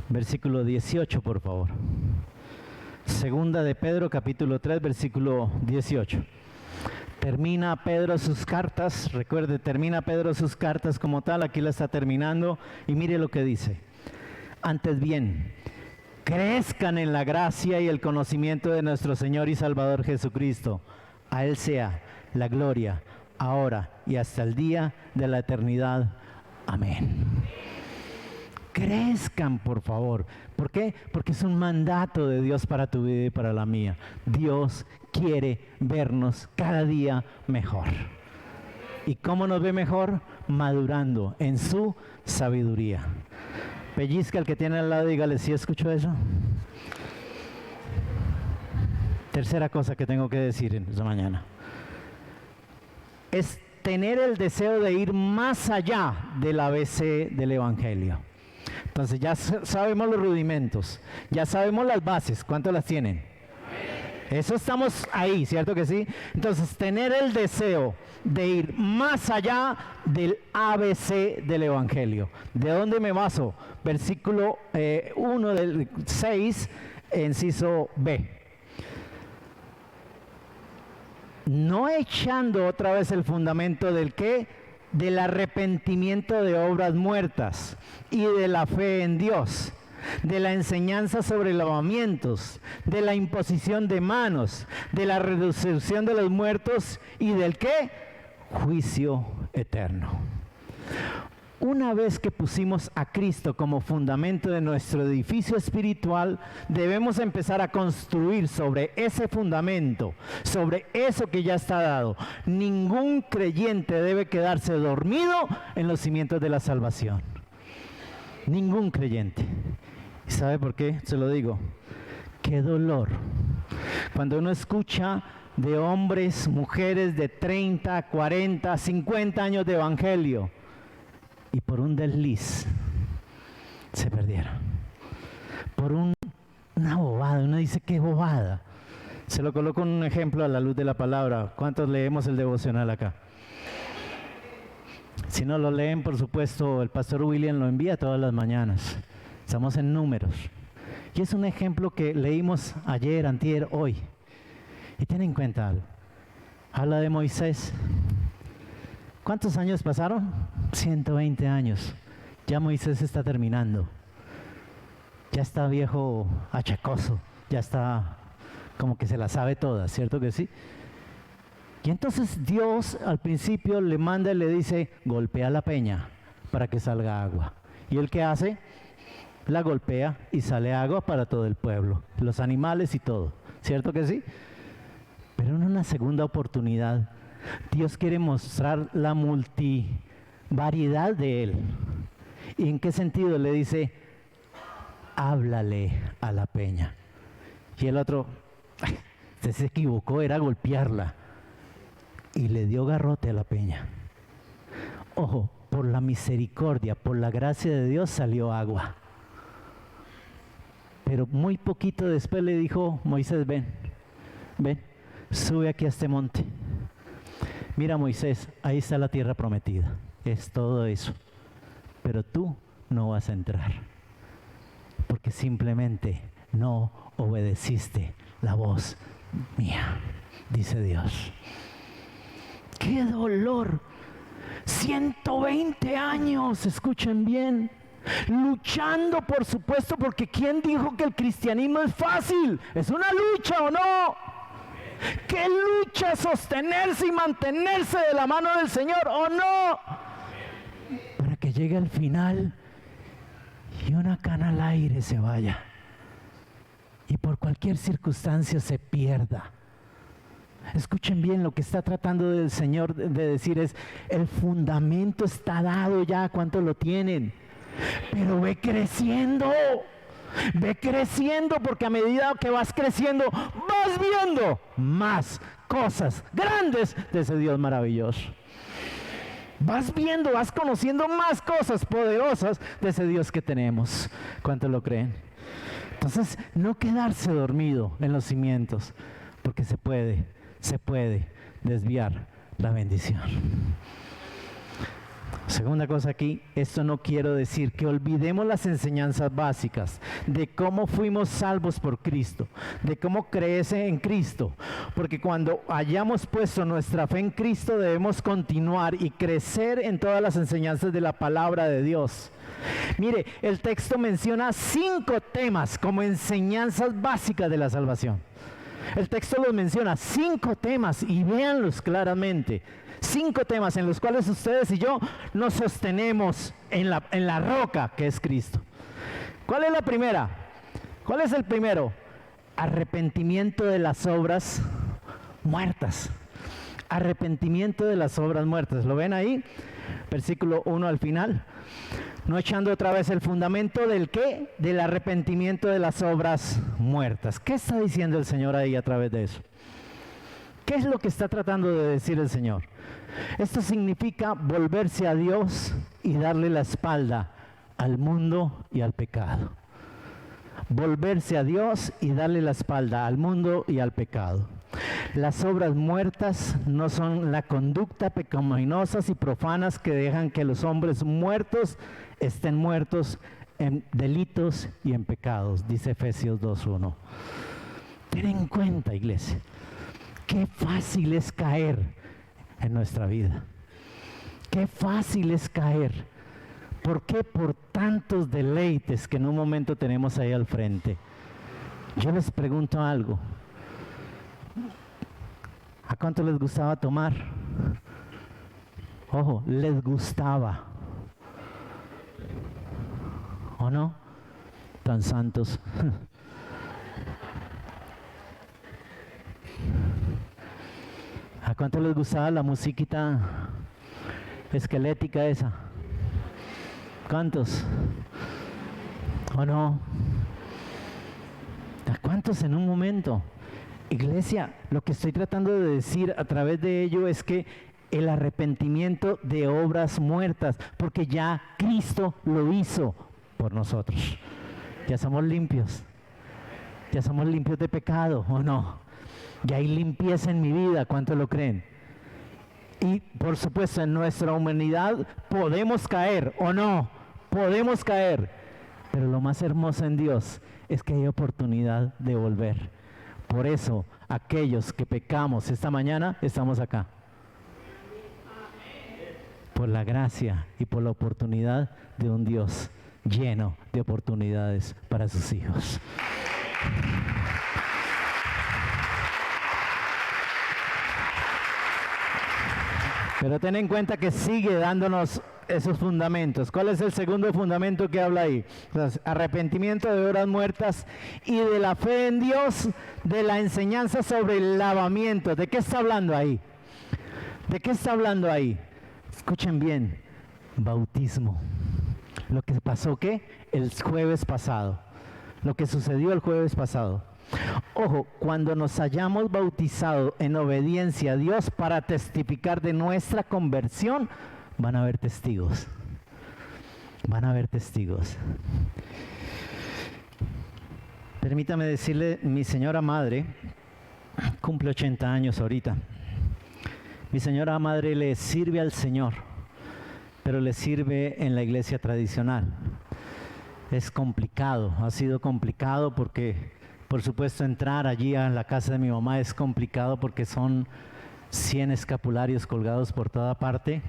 Versículo 18, por favor. Segunda de Pedro, capítulo 3, versículo 18. Termina Pedro sus cartas, recuerde, termina Pedro sus cartas como tal, aquí la está terminando, y mire lo que dice. Antes bien, crezcan en la gracia y el conocimiento de nuestro Señor y Salvador Jesucristo. A Él sea la gloria, ahora y hasta el día de la eternidad. Amén. Crezcan, por favor. ¿Por qué? Porque es un mandato de Dios para tu vida y para la mía. Dios quiere vernos cada día mejor. ¿Y cómo nos ve mejor? Madurando en su sabiduría. Pellizca al que tiene al lado y dígale, ¿sí escuchó eso? Tercera cosa que tengo que decir en esta mañana. Es tener el deseo de ir más allá del ABC del Evangelio. Entonces ya sabemos los rudimentos, ya sabemos las bases. ¿Cuántos las tienen? Eso estamos ahí, ¿cierto que sí? Entonces, tener el deseo de ir más allá del ABC del Evangelio. ¿De dónde me baso? Versículo 1 del 6, inciso B. No echando otra vez el fundamento del ¿qué? Del arrepentimiento de obras muertas y de la fe en Dios, de la enseñanza sobre lavamientos, de la imposición de manos, de la resurrección de los muertos y del ¿qué? Juicio eterno. Una vez que pusimos a Cristo como fundamento de nuestro edificio espiritual, debemos empezar a construir sobre ese fundamento, sobre eso que ya está dado. Ningún creyente debe quedarse dormido en los cimientos de la salvación. Ningún creyente. ¿Y sabe por qué? Se lo digo. ¡Qué dolor! Cuando uno escucha de hombres, mujeres de 30, 40, 50 años de evangelio, y por un desliz se perdieron. Por una bobada, uno dice qué bobada. Se lo coloco en un ejemplo a la luz de la palabra. ¿Cuántos leemos el devocional acá? Si no lo leen, por supuesto, el pastor William lo envía todas las mañanas. Estamos en Números. Y es un ejemplo que leímos ayer, antier, hoy. Y ten en cuenta algo. Habla de Moisés. ¿Cuántos años pasaron? 120 años. Ya Moisés está terminando. Ya está viejo achacoso. Ya está como que se la sabe toda, ¿cierto que sí? Y entonces Dios al principio le manda y le dice, golpea la peña para que salga agua. ¿Y él qué hace? La golpea y sale agua para todo el pueblo, los animales y todo, ¿cierto que sí? Pero en una segunda oportunidad, Dios quiere mostrar la multivariedad de Él. ¿Y en qué sentido? Le dice, háblale a la peña. Y el otro, usted se equivocó, era golpearla. Y le dio garrote a la peña. Ojo, por la misericordia, por la gracia de Dios salió agua. Pero muy poquito después le dijo, Moisés, ven, sube aquí a este monte. Mira Moisés, ahí está la tierra prometida, es todo eso, pero tú no vas a entrar, porque simplemente no obedeciste la voz mía, dice Dios. ¡Qué dolor! 120 años, escuchen bien, luchando por supuesto, porque ¿quién dijo que el cristianismo es fácil? ¿Es una lucha o no? ¿Qué lucha sostenerse y mantenerse de la mano del Señor o no? Para que llegue al final y una cana al aire se vaya y por cualquier circunstancia se pierda. Escuchen bien, lo que está tratando el Señor de decir es, el fundamento está dado ya, ¿cuántos lo tienen? Pero ve creciendo. Ve creciendo, porque a medida que vas creciendo, vas viendo más cosas grandes de ese Dios maravilloso. Vas viendo, vas conociendo más cosas poderosas de ese Dios que tenemos. ¿Cuántos lo creen? Entonces, no quedarse dormido en los cimientos, porque se puede desviar la bendición. Segunda cosa aquí, esto no quiero decir que olvidemos las enseñanzas básicas de cómo fuimos salvos por Cristo, de cómo creerse en Cristo, porque cuando hayamos puesto nuestra fe en Cristo debemos continuar y crecer en todas las enseñanzas de la palabra de Dios. Mire, el texto menciona 5 temas como enseñanzas básicas de la salvación. El texto los menciona 5 temas y véanlos claramente. 5 temas en los cuales ustedes y yo nos sostenemos en la roca que es Cristo. ¿Cuál es la primera? ¿Cuál es el primero? Arrepentimiento de las obras muertas. Arrepentimiento de las obras muertas. ¿Lo ven ahí? Versículo 1 al final. No echando otra vez el fundamento del ¿qué? Del arrepentimiento de las obras muertas. ¿Qué está diciendo el Señor ahí a través de eso? ¿Qué es lo que está tratando de decir el Señor? Esto significa volverse a Dios y darle la espalda al mundo y al pecado. volverse a Dios y darle la espalda al mundo y al pecado. Las obras muertas no son la conducta pecaminosas y profanas que dejan que los hombres muertos estén muertos en delitos y en pecados, dice Efesios 2:1. Ten en cuenta, iglesia, qué fácil es caer en nuestra vida. Qué fácil es caer. ¿Por qué? Por tantos deleites que en un momento tenemos ahí al frente. Yo les pregunto algo. ¿A cuánto les gustaba tomar? Ojo, les gustaba. ¿O no? Tan santos. ¿A cuánto les gustaba la musiquita esquelética esa? ¿Cuántos? ¿O no? ¿A cuántos en un momento? Iglesia, lo que estoy tratando de decir a través de ello es que el arrepentimiento de obras muertas, porque ya Cristo lo hizo por nosotros. Ya somos limpios. Ya somos limpios de pecado, ¿o no? Ya hay limpieza en mi vida, ¿cuánto lo creen? Y por supuesto en nuestra humanidad podemos caer, ¿o no? Podemos caer, pero lo más hermoso en Dios es que hay oportunidad de volver. Por eso, aquellos que pecamos esta mañana, estamos acá. Por la gracia y por la oportunidad de un Dios lleno de oportunidades para sus hijos. Pero ten en cuenta que sigue dándonos esos fundamentos. ¿Cuál es el segundo fundamento que habla ahí? Entonces, arrepentimiento de obras muertas y de la fe en Dios, de la enseñanza sobre el lavamiento. ¿De qué está hablando ahí? ¿De qué está hablando ahí? Escuchen bien, bautismo. Lo que pasó, ¿qué? El jueves pasado. Lo que sucedió el jueves pasado. Ojo, cuando nos hayamos bautizado en obediencia a Dios para testificar de nuestra conversión, van a haber testigos. Van a haber testigos. Permítame decirle, mi señora madre cumple 80 años ahorita. Mi señora madre le sirve al Señor, pero le sirve en la iglesia tradicional. Es complicado, ha sido complicado porque, por supuesto, entrar allí a la casa de mi mamá es complicado porque son 100 escapularios colgados por toda parte.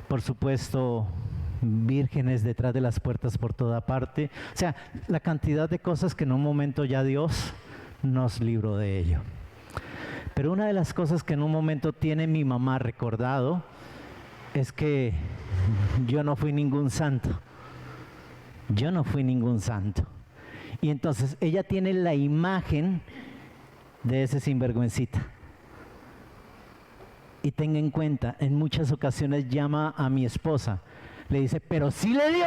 Por supuesto, vírgenes detrás de las puertas por toda parte. O sea, la cantidad de cosas que en un momento ya Dios nos libró de ello. Pero una de las cosas que en un momento tiene mi mamá recordado es que yo no fui ningún santo. Yo no fui ningún santo. Y entonces ella tiene la imagen de ese sinvergüencita. Y tenga en cuenta, en muchas ocasiones llama a mi esposa, le dice, pero sí le dio.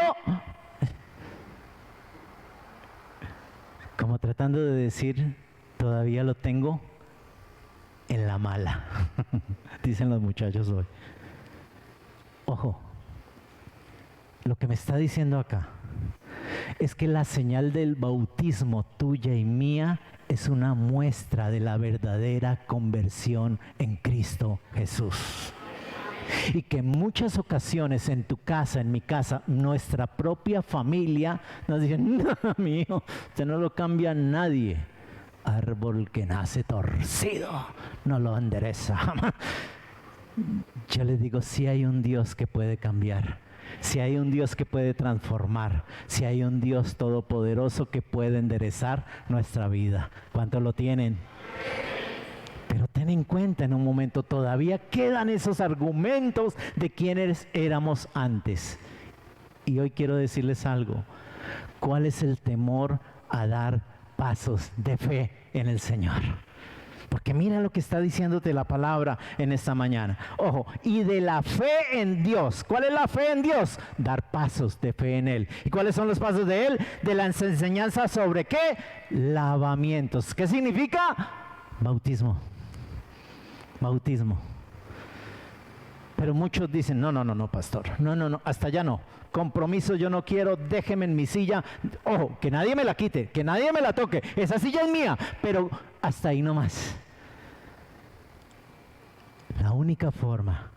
Como tratando de decir, todavía lo tengo en la mala, dicen los muchachos hoy. Ojo, lo que me está diciendo acá es que la señal del bautismo tuya y mía es una muestra de la verdadera conversión en Cristo Jesús. Y que en muchas ocasiones en tu casa, en mi casa, nuestra propia familia nos dicen, no, mi hijo, usted no lo cambia a nadie. Árbol que nace torcido, no lo endereza. Yo les digo, si hay un Dios que puede cambiar, si hay un Dios que puede transformar, si hay un Dios todopoderoso que puede enderezar nuestra vida. ¿Cuántos lo tienen? Pero ten en cuenta, en un momento todavía quedan esos argumentos de quiénes éramos antes. Y hoy quiero decirles algo. ¿Cuál es el temor a dar pasos de fe en el Señor? Porque mira lo que está diciéndote la palabra en esta mañana. Ojo, y de la fe en Dios. ¿Cuál es la fe en Dios? Dar pasos de fe en Él. ¿Y cuáles son los pasos de Él? De la enseñanza sobre ¿qué? Lavamientos. ¿Qué significa? Bautismo. Bautismo. Pero muchos dicen, no, pastor, no, hasta allá no. Compromiso yo no quiero, déjeme en mi silla. Ojo, que nadie me la quite, que nadie me la toque. Esa silla es mía, pero hasta ahí nomás. La única forma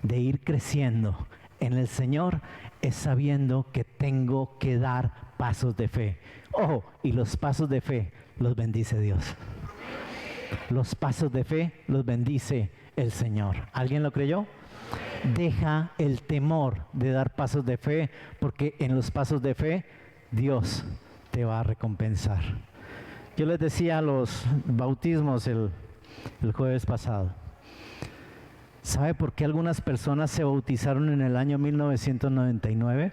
de ir creciendo en el Señor es sabiendo que tengo que dar pasos de fe. Ojo, y los pasos de fe los bendice Dios. Los pasos de fe los bendice el Señor. ¿Alguien lo creyó? Deja el temor de dar pasos de fe, porque en los pasos de fe Dios te va a recompensar. Yo les decía a los bautismos el jueves pasado. ¿Sabe por qué algunas personas se bautizaron en el año 1999?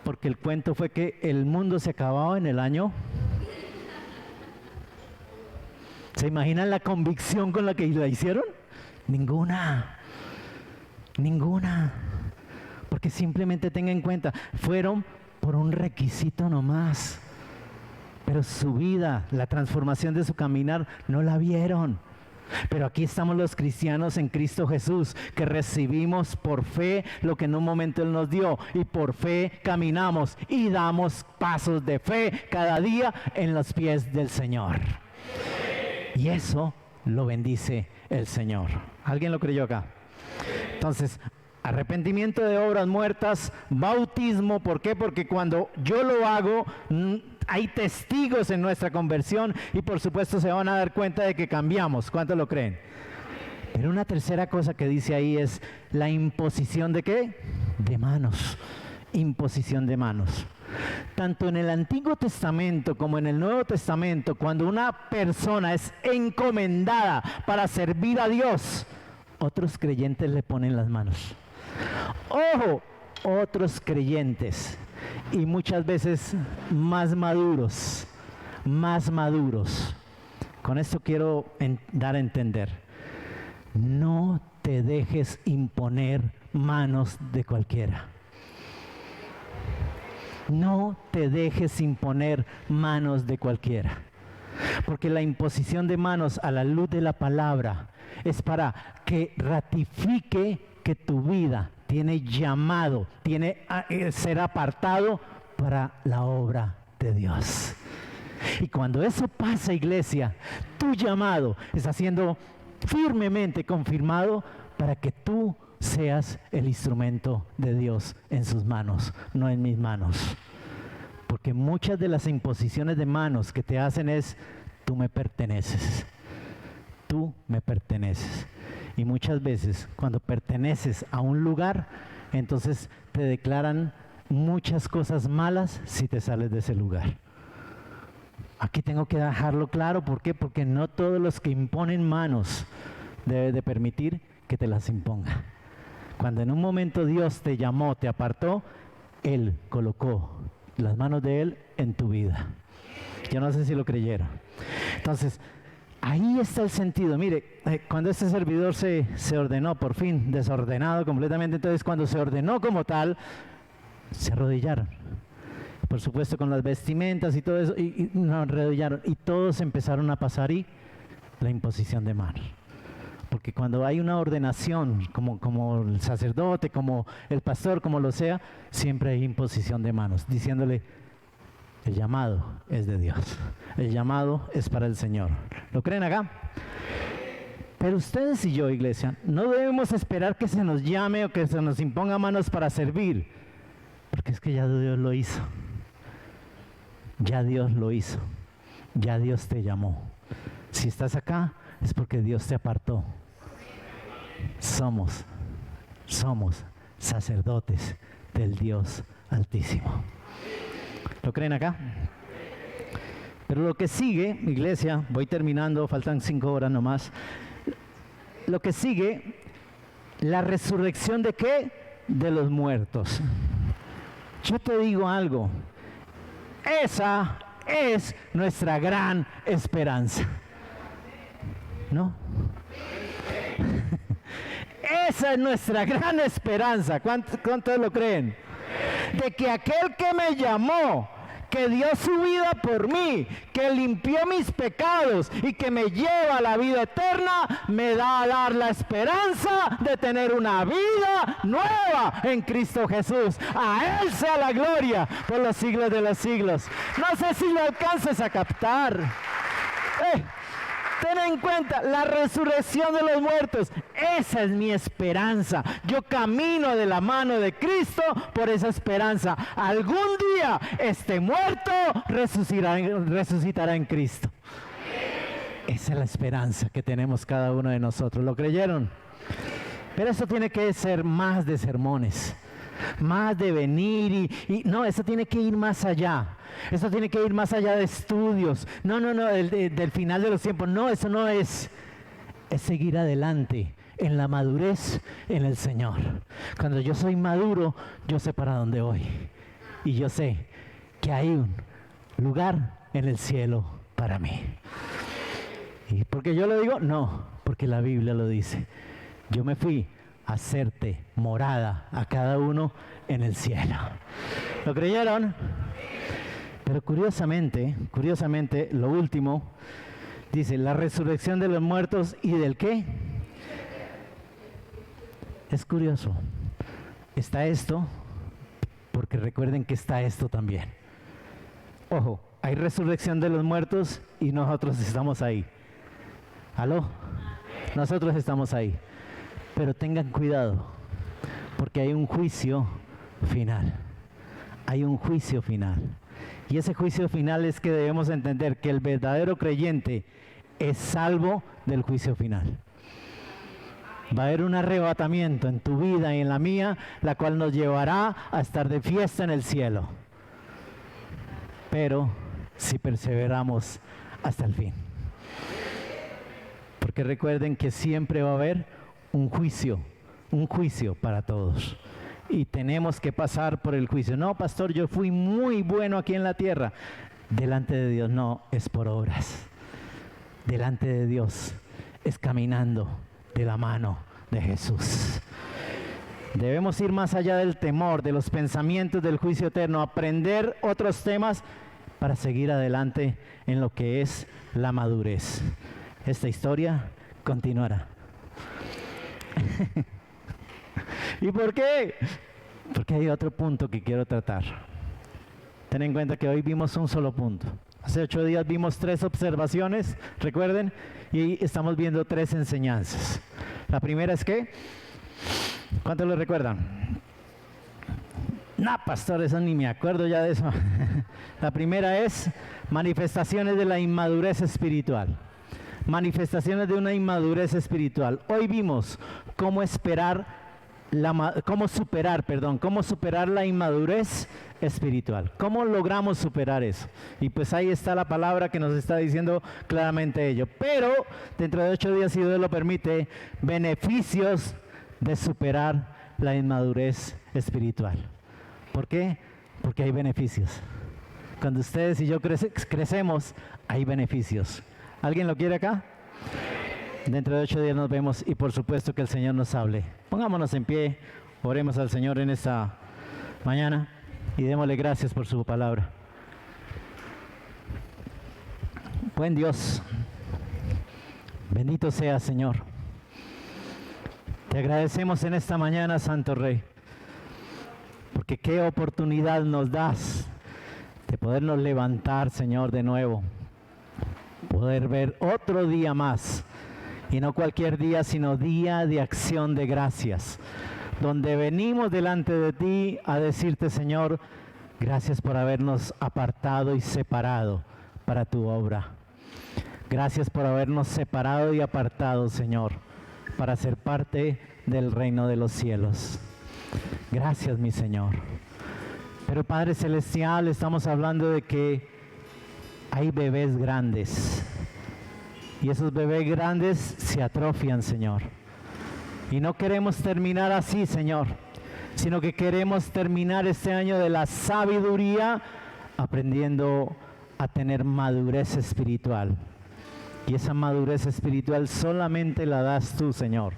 Porque el cuento fue que el mundo se acababa en el año. ¿Se imaginan la convicción con la que la hicieron? Ninguna. Porque simplemente tenga en cuenta, fueron por un requisito nomás. Pero su vida, la transformación de su caminar, no la vieron. Pero aquí estamos los cristianos en Cristo Jesús, que recibimos por fe lo que en un momento Él nos dio, y por fe caminamos y damos pasos de fe cada día en los pies del Señor. Y eso lo bendice el Señor. ¿Alguien lo creyó acá? Entonces, arrepentimiento de obras muertas, bautismo. ¿Por qué? Porque cuando yo lo hago, hay testigos en nuestra conversión y por supuesto se van a dar cuenta de que cambiamos. ¿Cuántos lo creen? Pero una tercera cosa que dice ahí es la imposición ¿de qué? De manos. Imposición de manos. Tanto en el Antiguo Testamento como en el Nuevo Testamento, cuando una persona es encomendada para servir a Dios, otros creyentes le ponen las manos. Ojo, otros creyentes, y muchas veces más maduros. Con esto quiero dar a entender, no te dejes imponer manos de cualquiera. No te dejes imponer manos de cualquiera. Porque la imposición de manos a la luz de la palabra es para que ratifique que tu vida tiene llamado, tiene ser apartado para la obra de Dios. Y cuando eso pasa, iglesia, tu llamado está siendo firmemente confirmado para que tú seas el instrumento de Dios en sus manos, no en mis manos. Porque muchas de las imposiciones de manos que te hacen es, tú me perteneces. Tú me perteneces. Y muchas veces cuando perteneces a un lugar, entonces te declaran muchas cosas malas si te sales de ese lugar. Aquí tengo que dejarlo claro. ¿Por qué? Porque no todos los que imponen manos deben de permitir que te las imponga. Cuando en un momento Dios te llamó, te apartó, Él colocó las manos de Él en tu vida. Yo no sé si lo creyeron. Entonces, ahí está el sentido. Mire, cuando este servidor se ordenó, por fin, desordenado completamente, entonces cuando se ordenó como tal, se arrodillaron. Por supuesto con las vestimentas y todo eso, y no arrodillaron. Y todos empezaron a pasar y la imposición de manos. Porque cuando hay una ordenación, como el sacerdote, como el pastor, como lo sea, siempre hay imposición de manos, diciéndole, el llamado es de Dios, el llamado es para el Señor. ¿Lo creen acá? Pero ustedes y yo, iglesia, no debemos esperar que se nos llame o que se nos imponga manos para servir, porque es que ya Dios lo hizo. Ya Dios lo hizo. Ya Dios te llamó. Si estás acá, es porque Dios te apartó. Somos sacerdotes del Dios Altísimo. ¿Lo creen acá? Pero lo que sigue, iglesia, voy terminando, faltan 5 horas nomás. Lo que sigue, la resurrección ¿de qué? De los muertos. Yo te digo algo, esa es nuestra gran esperanza. ¿No? Esa es nuestra gran esperanza. ¿Cuántos lo creen? De que aquel que me llamó, que dio su vida por mí, que limpió mis pecados y que me lleva a la vida eterna, me da a dar la esperanza de tener una vida nueva en Cristo Jesús. A Él sea la gloria por los siglos de los siglos. No sé si lo alcances a captar. Ten en cuenta la resurrección de los muertos. Esa es mi esperanza. Yo camino de la mano de Cristo por esa esperanza. Algún día este muerto resucitará en Cristo. Esa es la esperanza que tenemos cada uno de nosotros. ¿Lo creyeron? Pero eso tiene que ser más de sermones, más de venir y no, eso tiene que ir más allá. Eso tiene que ir más allá de estudios. No, del final de los tiempos. No, eso no es. Es seguir adelante en la madurez en el Señor. Cuando yo soy maduro, yo sé para dónde voy. Y yo sé que hay un lugar en el cielo para mí. ¿Y por qué yo lo digo? No, porque la Biblia lo dice. Yo me fui a hacerte morada a cada uno en el cielo. ¿Lo creyeron? Pero curiosamente, lo último, dice, la resurrección de los muertos y del qué. Es curioso. Está esto, porque recuerden que está esto también. Ojo, hay resurrección de los muertos y nosotros estamos ahí. ¿Aló? Nosotros estamos ahí. Pero tengan cuidado, porque hay un juicio final. Hay un juicio final. Y ese juicio final es que debemos entender que el verdadero creyente es salvo del juicio final. Va a haber un arrebatamiento en tu vida y en la mía, la cual nos llevará a estar de fiesta en el cielo. Pero si perseveramos hasta el fin. Porque recuerden que siempre va a haber un juicio para todos. Y tenemos que pasar por el juicio. No, pastor, yo fui muy bueno aquí en la tierra. Delante de Dios no es por obras. Delante de Dios es caminando de la mano de Jesús. Debemos ir más allá del temor, de los pensamientos del juicio eterno, aprender otros temas para seguir adelante en lo que es la madurez. Esta historia continuará. ¿Y por qué? Porque hay otro punto que quiero tratar. Ten en cuenta que hoy vimos un solo punto. Hace 8 días vimos 3 observaciones, recuerden, y estamos viendo 3 enseñanzas. La primera es que, ¿cuántos lo recuerdan? No, pastor, eso ni me acuerdo ya de eso. La primera es manifestaciones de la inmadurez espiritual. Manifestaciones de una inmadurez espiritual. Hoy vimos cómo superar la inmadurez espiritual. ¿Cómo logramos superar eso? Y pues ahí está la palabra que nos está diciendo claramente ello. Pero dentro de 8 días, si Dios lo permite, beneficios de superar la inmadurez espiritual. ¿Por qué? Porque hay beneficios. Cuando ustedes y yo crecemos, hay beneficios. ¿Alguien lo quiere acá? Dentro de 8 días nos vemos y por supuesto que el Señor nos hable. Pongámonos en pie, oremos al Señor en esta mañana y démosle gracias por su palabra. Buen Dios, bendito sea Señor. Te agradecemos en esta mañana, Santo Rey, porque qué oportunidad nos das de podernos levantar, Señor, de nuevo. Poder ver otro día más, y no cualquier día, sino día de acción de gracias, donde venimos delante de ti a decirte, Señor, gracias por habernos apartado y separado para tu obra. Gracias por habernos separado y apartado, Señor, para ser parte del reino de los cielos. Gracias, mi Señor. Pero Padre Celestial, estamos hablando de que hay bebés grandes y esos bebés grandes se atrofian, Señor, y no queremos terminar así, Señor, sino que queremos terminar este año de la sabiduría aprendiendo a tener madurez espiritual, y esa madurez espiritual solamente la das tú, Señor,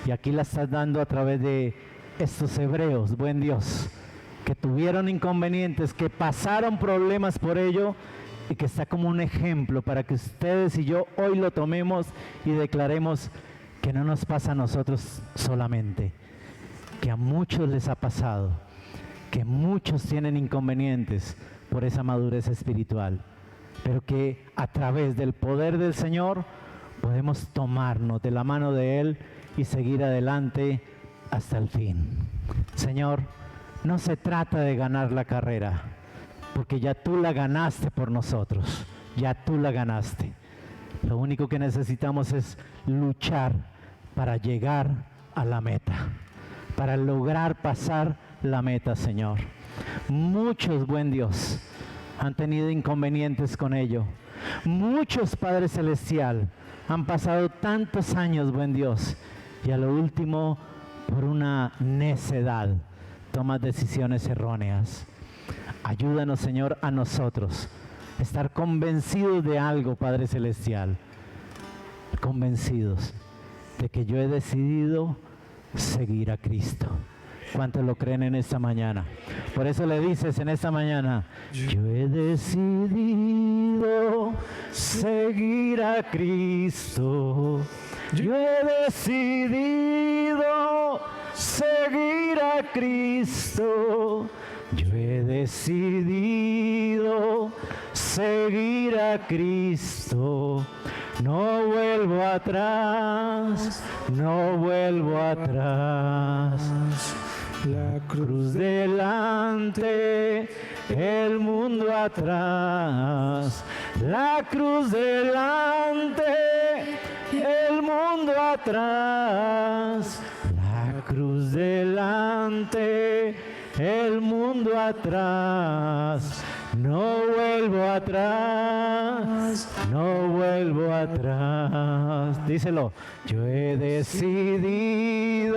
y aquí la estás dando a través de estos hebreos, buen Dios, que tuvieron inconvenientes, que pasaron problemas por ello y que está como un ejemplo para que ustedes y yo hoy lo tomemos y declaremos que no nos pasa a nosotros solamente, que a muchos les ha pasado, que muchos tienen inconvenientes por esa madurez espiritual, pero que a través del poder del Señor podemos tomarnos de la mano de Él y seguir adelante hasta el fin. Señor, no se trata de ganar la carrera, porque ya tú la ganaste por nosotros, ya tú la ganaste. Lo único que necesitamos es luchar para llegar a la meta, para lograr pasar la meta, Señor. Muchos, buen Dios, han tenido inconvenientes con ello. Muchos, Padre Celestial, han pasado tantos años, buen Dios, y a lo último, por una necedad, tomas decisiones erróneas. Ayúdanos, Señor, a nosotros estar convencidos de algo, Padre Celestial, convencidos de que yo he decidido seguir a Cristo. ¿Cuántos lo creen en esta mañana? Por eso le dices en esta mañana, yo he decidido seguir a Cristo. Yo he decidido seguir a Cristo. Yo he decidido seguir a Cristo. No vuelvo atrás, no vuelvo atrás. La cruz delante, el mundo atrás. La cruz delante, el mundo atrás. La cruz delante, el mundo atrás. No vuelvo atrás, no vuelvo atrás. Díselo. Yo he decidido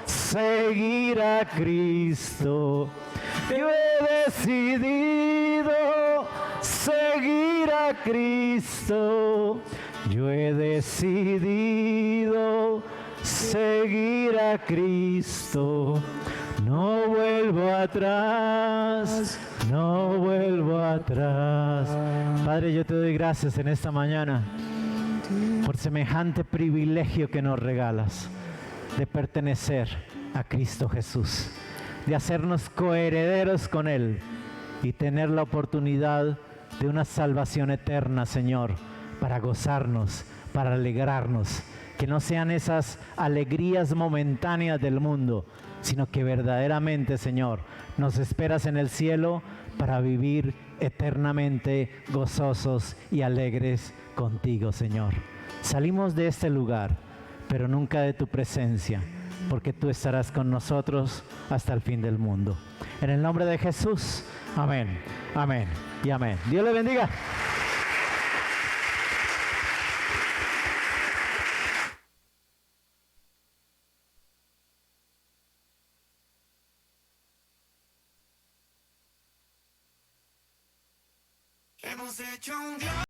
seguir a Cristo. Yo he decidido seguir a Cristo. Yo he decidido seguir a Cristo. No vuelvo atrás, no vuelvo atrás. Padre, yo te doy gracias en esta mañana por semejante privilegio que nos regalas de pertenecer a Cristo Jesús, de hacernos coherederos con Él y tener la oportunidad de una salvación eterna, Señor, para gozarnos, para alegrarnos, que no sean esas alegrías momentáneas del mundo, sino que verdaderamente, Señor, nos esperas en el cielo para vivir eternamente gozosos y alegres contigo, Señor. Salimos de este lugar, pero nunca de tu presencia, porque tú estarás con nosotros hasta el fin del mundo. En el nombre de Jesús, amén, amén y amén. Dios le bendiga. Hemos hecho un